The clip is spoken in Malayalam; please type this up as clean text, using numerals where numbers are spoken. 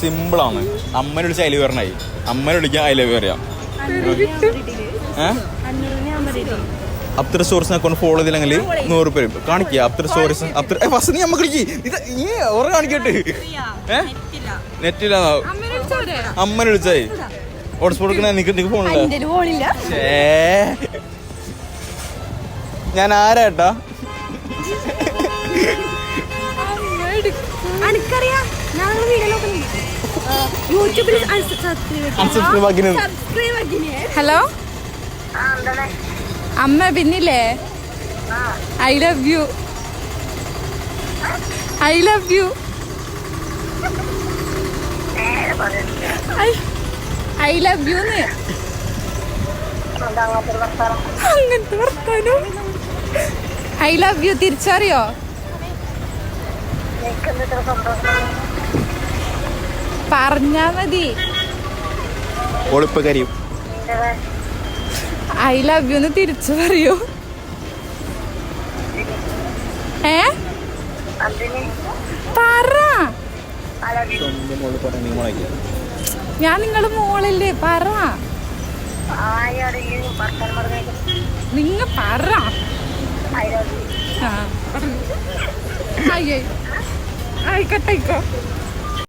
സിമ്പിളാണ്. അമ്മനെ വിളിച്ച് ഐ ലവ് പറഞ്ഞായി, അമ്മനെ വിളിക്കാൻ ഐ ലവ് പറയാം. അപ്തർ സ്റ്റോറീസിനെ കൊണ്ട് ഫോളോ ചെയ്തില്ലെങ്കിൽ 100 രൂപ കാണിക്കുക. അപ്തർ സ്റ്റോറീസ് ഫസ്റ്റ് നീ അമ്മ കളിക്ക് ഇത് ഈ ഓറ കാണിക്കട്ടെ. നെറ്റില്ല അമ്മനെ വിളിച്ചായി ഹോട്ട്സ്പോട്ട് നിനക്ക് ഫോണില്ല. ഞാൻ ആരാട്ടാ ഹലോ അമ്മ പിന്നില്ലേ I love you I love you I love you അങ്ങനത്തെ വർത്താനോ. ഐ ലവ് യു തിരിച്ചറിയോ? പറഞ്ഞാ മതി. ഐ ലവ് യു തിരിച്ചു പറയൂ. പറ. ഞാൻ നിങ്ങള് മോളല്ലേ, പറ. നിങ്ങ പറ. ആയിക്കോട്ടെക്കോ.